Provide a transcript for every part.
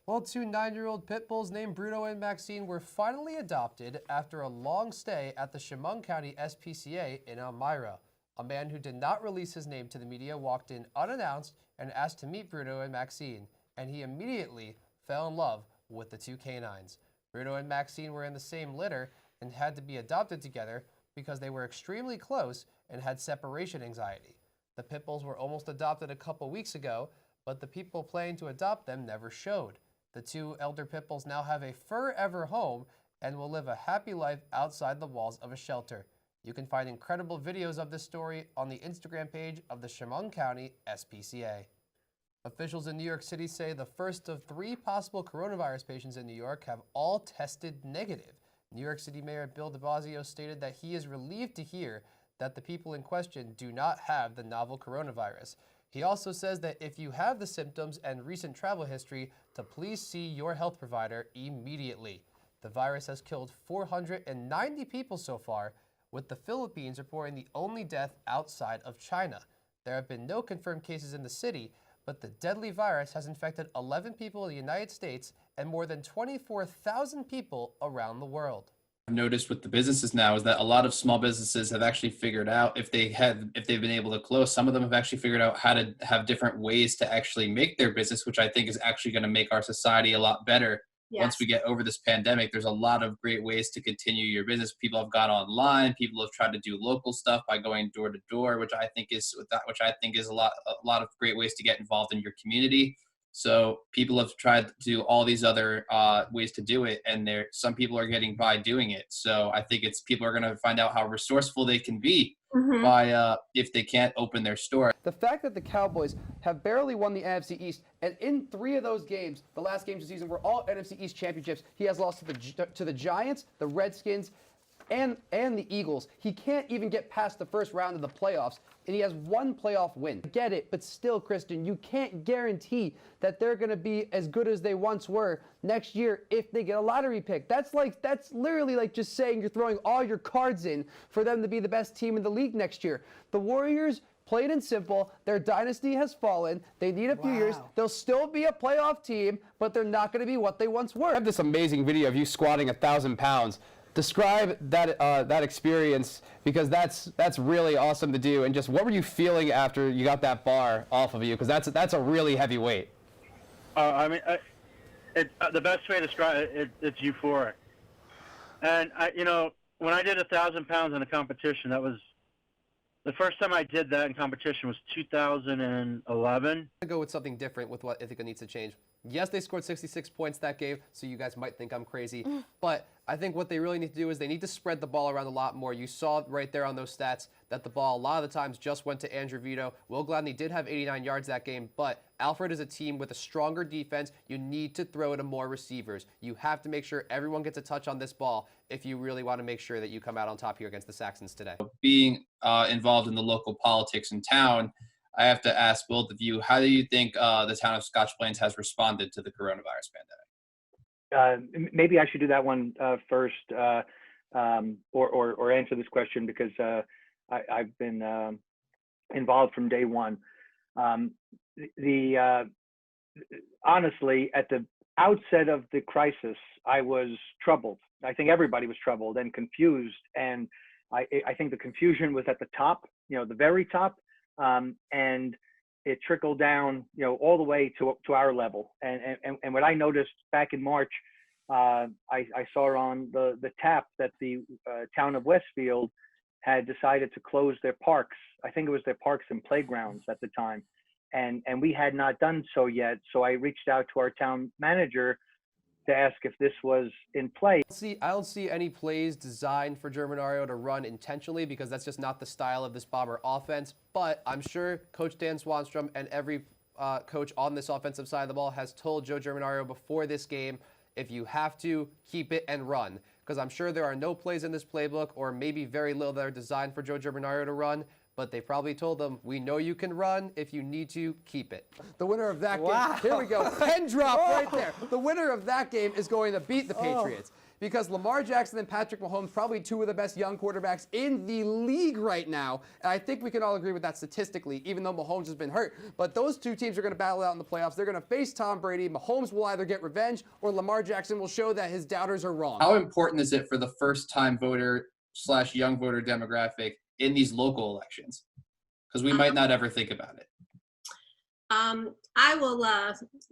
Well, two 9-year-old pit bulls named Bruno and Maxine were finally adopted after a long stay at the Chemung County SPCA in Elmira. A man who did not release his name to the media walked in unannounced and asked to meet Bruno and Maxine, and he immediately fell in love with the two canines. Bruno and Maxine were in the same litter and had to be adopted together because they were extremely close and had separation anxiety. The pit bulls were almost adopted a couple weeks ago, but the people planning to adopt them never showed. The two elder pit bulls now have a forever home and will live a happy life outside the walls of a shelter. You can find incredible videos of this story on the Instagram page of the Chemung County SPCA. Officials in New York City say the first of 3 possible coronavirus patients in New York have all tested negative. New York City Mayor Bill de Blasio stated that he is relieved to hear that the people in question do not have the novel coronavirus. He also says that if you have the symptoms and recent travel history, to please see your health provider immediately. The virus has killed 490 people so far, with the Philippines reporting the only death outside of China. There have been no confirmed cases in the city, but the deadly virus has infected 11 people in the United States and more than 24,000 people around the world. I've noticed with the businesses now is that a lot of small businesses have actually figured out if they've been able to close, some of them have actually figured out how to have different ways to actually make their business, which I think is actually going to make our society a lot better. Yes. Once we get over this pandemic, there's a lot of great ways to continue your business. People have gone online. People have tried to do local stuff by going door to door, which I think is a lot of great ways to get involved in your community. So people have tried to do all these other ways to do it, and some people are getting by doing it. So I think people are going to find out how resourceful they can be by if they can't open their store. The fact that the Cowboys have barely won the NFC East, and in 3 of those games, the last games of the season were all NFC East championships. He has lost to the Giants, the Redskins, and the Eagles. He can't even get past the first round of the playoffs, and he has 1 playoff win. I get it, but still, Kristen, you can't guarantee that they're going to be as good as they once were next year if they get a lottery pick. That's literally like just saying you're throwing all your cards in for them to be the best team in the league next year. The Warriors, plain and simple, their dynasty has fallen. They need a few years. They'll still be a playoff team, but they're not going to be what they once were. I have this amazing video of you squatting 1,000 pounds. Describe that experience, because that's really awesome to do. And just what were you feeling after you got that bar off of you? Because that's a really heavy weight. I mean, the best way to describe it's euphoric. And when I did 1,000 pounds in a competition, that was the first time I did that in competition was 2011. I go with something different with what Ithaca needs to change. Yes, they scored 66 points that game, so you guys might think I'm crazy. But I think what they really need to do is they need to spread the ball around a lot more. You saw right there on those stats that the ball a lot of the times just went to Andrew Vito. Will Gladney did have 89 yards that game, but Alfred is a team with a stronger defense. You need to throw it to more receivers. You have to make sure everyone gets a touch on this ball if you really want to make sure that you come out on top here against the Saxons today. Being involved in the local politics in town, I have to ask both of you, how do you think the town of Scotch Plains has responded to the coronavirus pandemic? Maybe I should do that one first, or answer this question, because I've been involved from day one. Honestly, at the outset of the crisis, I was troubled. I think everybody was troubled and confused, and I think the confusion was at the top, the very top. And it trickled down, all the way to our level. And what I noticed back in March, I saw on the tap that the town of Westfield had decided to close their parks. I think it was their parks and playgrounds at the time. And we had not done so yet. So I reached out to our town manager to ask if this was in play. I don't see any plays designed for Germanario to run intentionally, because that's just not the style of this Bomber offense. But I'm sure Coach Dan Swanstrom and every coach on this offensive side of the ball has told Joe Germanario before this game, if you have to, keep it and run. Because I'm sure there are no plays in this playbook, or maybe very little, that are designed for Joe Germanario to run. But they probably told them, we know you can run. If you need to, keep it. The winner of that game, here we go, pen drop right there. The winner of that game is going to beat the Patriots. because Lamar Jackson and Patrick Mahomes, probably two of the best young quarterbacks in the league right now. And I think we can all agree with that statistically, even though Mahomes has been hurt. But those two teams are going to battle out in the playoffs. They're going to face Tom Brady. Mahomes will either get revenge or Lamar Jackson will show that his doubters are wrong. How important is it for the first-time voter / young voter demographic in these local elections? Because we might not ever think about it. I will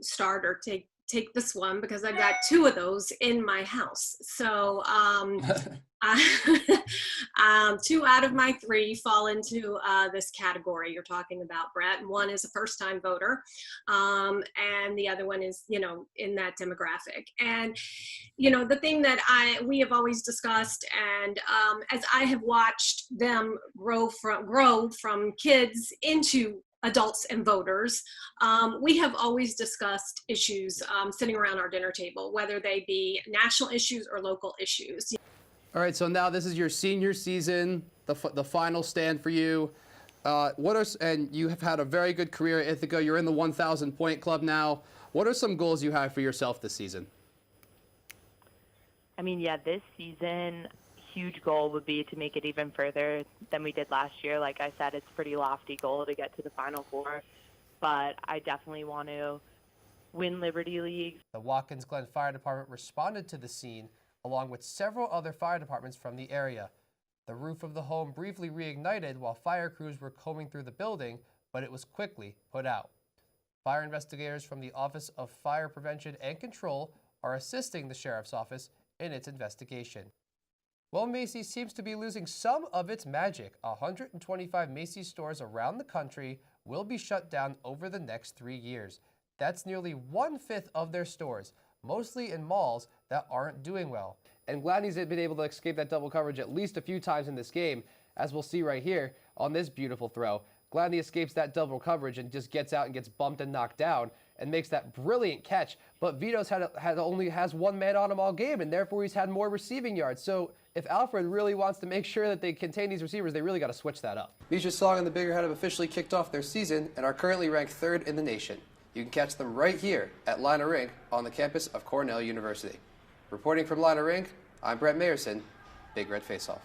start or take this one because I've got two of those in my house. So 2 out of my 3 fall into this category you're talking about, Brett. And one is a first-time voter, and the other one is, in that demographic. And, the thing that we have always discussed, and as I have watched them grow from kids into adults and voters, we have always discussed issues sitting around our dinner table, whether they be national issues or local issues. All right, so now this is your senior season, the final stand for you. And you have had a very good career at Ithaca. You're in the 1,000-point club now. What are some goals you have for yourself this season? I mean, this season, huge goal would be to make it even further than we did last year. Like I said, it's a pretty lofty goal to get to the Final Four, but I definitely want to win Liberty League. The Watkins Glen Fire Department responded to the scene along with several other fire departments from the area. The roof of the home briefly reignited while fire crews were combing through the building, but it was quickly put out. Fire investigators from the Office of Fire Prevention and Control are assisting the Sheriff's Office in its investigation. Well, Macy's seems to be losing some of its magic. 125 Macy's stores around the country will be shut down over the next 3 years. That's nearly 1/5 of their stores, mostly in malls that aren't doing well. And Gladney's been able to escape that double coverage at least a few times in this game, as we'll see right here on this beautiful throw. Gladney escapes that double coverage and just gets out and gets bumped and knocked down and makes that brilliant catch. But Vito's only has one man on him all game, and therefore he's had more receiving yards. So if Alfred really wants to make sure that they contain these receivers, they really got to switch that up. Misha Song and the Bigger Head have officially kicked off their season and are currently ranked 3rd in the nation. You can catch them right here at Liner Rink on the campus of Cornell University. Reporting from Liner Rink, I'm Brett Mayerson, Big Red Faceoff.